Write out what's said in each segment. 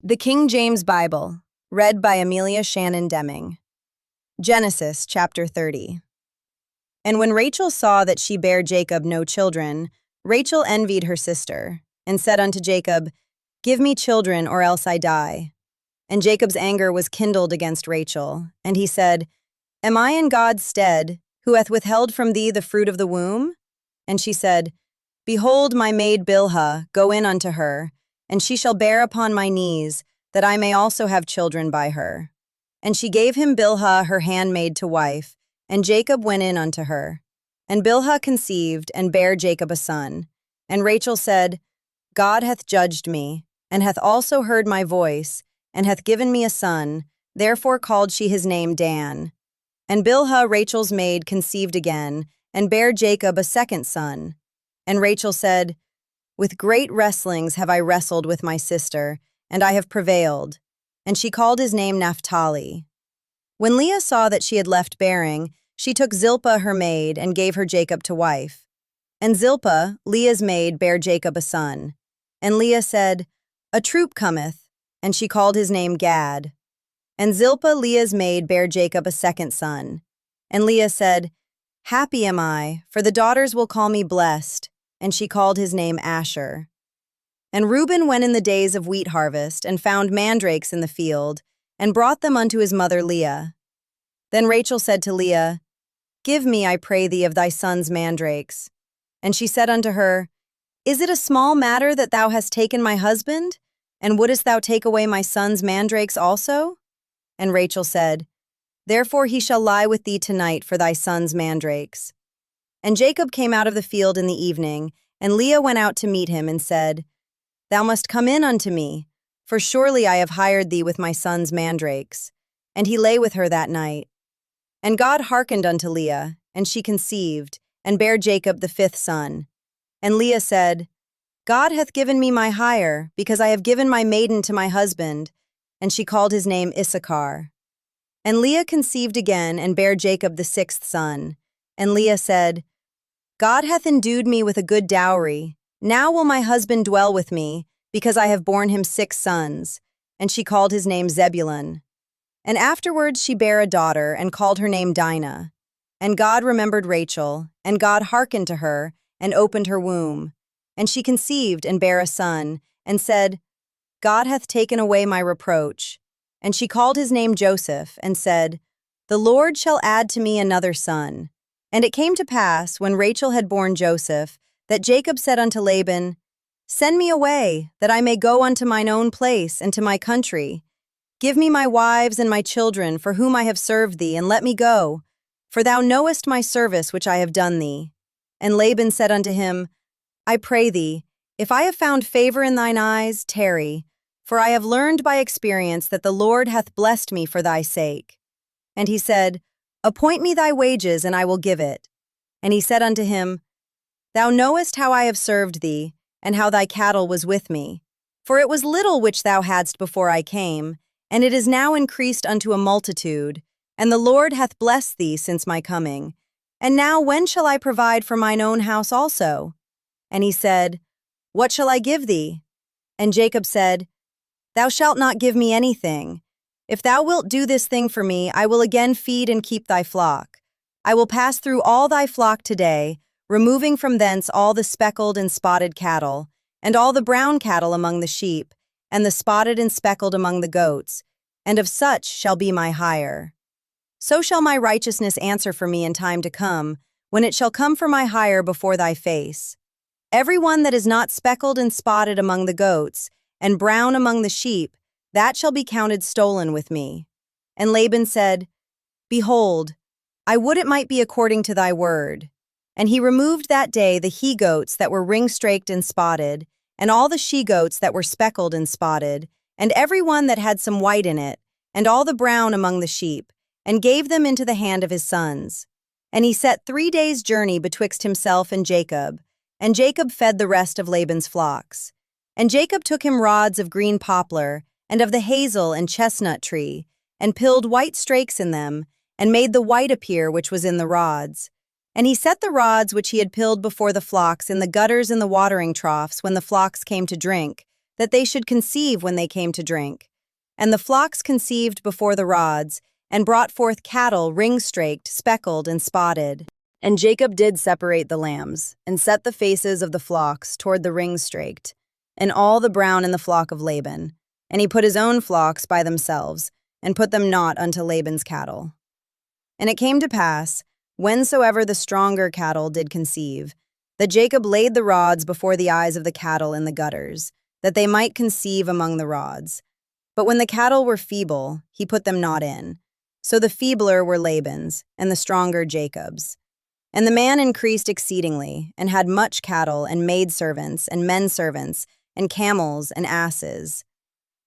The King James Bible, read by Amelia Shannon Deming. Genesis chapter 30. And when Rachel saw that she bare Jacob no children, Rachel envied her sister, and said unto Jacob, Give me children, or else I die. And Jacob's anger was kindled against Rachel, and he said, Am I in God's stead, who hath withheld from thee the fruit of the womb? And she said, Behold, my maid Bilhah, go in unto her, and she shall bear upon my knees, that I may also have children by her. And she gave him Bilhah her handmaid to wife, and Jacob went in unto her. And Bilhah conceived, and bare Jacob a son. And Rachel said, God hath judged me, and hath also heard my voice, and hath given me a son, therefore called she his name Dan. And Bilhah Rachel's maid conceived again, and bare Jacob a second son. And Rachel said, With great wrestlings have I wrestled with my sister, and I have prevailed. And she called his name Naphtali. When Leah saw that she had left bearing, she took Zilpah her maid, and gave her Jacob to wife. And Zilpah, Leah's maid, bare Jacob a son. And Leah said, A troop cometh, and she called his name Gad. And Zilpah, Leah's maid, bare Jacob a second son. And Leah said, Happy am I, for the daughters will call me blessed. And she called his name Asher. And Reuben went in the days of wheat harvest, and found mandrakes in the field, and brought them unto his mother Leah. Then Rachel said to Leah, Give me, I pray thee, of thy son's mandrakes. And she said unto her, Is it a small matter that thou hast taken my husband? And wouldest thou take away my son's mandrakes also? And Rachel said, Therefore he shall lie with thee tonight for thy son's mandrakes. And Jacob came out of the field in the evening, and Leah went out to meet him, and said, Thou must come in unto me, for surely I have hired thee with my son's mandrakes. And he lay with her that night. And God hearkened unto Leah, and she conceived, and bare Jacob the fifth son. And Leah said, God hath given me my hire, because I have given my maiden to my husband. And she called his name Issachar. And Leah conceived again, and bare Jacob the sixth son. And Leah said, God hath endued me with a good dowry. Now will my husband dwell with me, because I have borne him 6 sons. And she called his name Zebulun. And afterwards she bare a daughter, and called her name Dinah. And God remembered Rachel, and God hearkened to her, and opened her womb. And she conceived, and bare a son, and said, God hath taken away my reproach. And she called his name Joseph, and said, The Lord shall add to me another son. And it came to pass, when Rachel had borne Joseph, that Jacob said unto Laban, Send me away, that I may go unto mine own place and to my country. Give me my wives and my children, for whom I have served thee, and let me go. For thou knowest my service which I have done thee. And Laban said unto him, I pray thee, if I have found favor in thine eyes, tarry, for I have learned by experience that the Lord hath blessed me for thy sake. And he said, Appoint me thy wages, and I will give it. And he said unto him, Thou knowest how I have served thee, and how thy cattle was with me. For it was little which thou hadst before I came, and it is now increased unto a multitude, and the Lord hath blessed thee since my coming. And now when shall I provide for mine own house also? And he said, What shall I give thee? And Jacob said, Thou shalt not give me anything. If thou wilt do this thing for me, I will again feed and keep thy flock. I will pass through all thy flock today, removing from thence all the speckled and spotted cattle, and all the brown cattle among the sheep, and the spotted and speckled among the goats, and of such shall be my hire. So shall my righteousness answer for me in time to come, when it shall come for my hire before thy face. Every one that is not speckled and spotted among the goats, and brown among the sheep, that shall be counted stolen with me. And Laban said, Behold, I would it might be according to thy word. And he removed that day the he-goats that were ring-straked and spotted, and all the she-goats that were speckled and spotted, and every one that had some white in it, and all the brown among the sheep, and gave them into the hand of his sons. And he set 3 days' journey betwixt himself and Jacob fed the rest of Laban's flocks. And Jacob took him rods of green poplar, and of the hazel and chestnut tree, and pilled white strakes in them, and made the white appear which was in the rods. And he set the rods which he had pilled before the flocks in the gutters and the watering troughs when the flocks came to drink, that they should conceive when they came to drink. And the flocks conceived before the rods, and brought forth cattle ring-straked, speckled, and spotted. And Jacob did separate the lambs, and set the faces of the flocks toward the ring-straked, and all the brown in the flock of Laban. And he put his own flocks by themselves, and put them not unto Laban's cattle. And it came to pass, whensoever the stronger cattle did conceive, that Jacob laid the rods before the eyes of the cattle in the gutters, that they might conceive among the rods. But when the cattle were feeble, he put them not in. So the feebler were Laban's, and the stronger Jacob's. And the man increased exceedingly, and had much cattle, and maidservants, and menservants, and camels, and asses.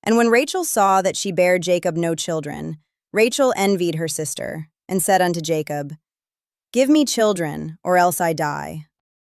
And when Rachel saw that she bare Jacob no children, Rachel envied her sister, and said unto Jacob, Give me children, or else I die.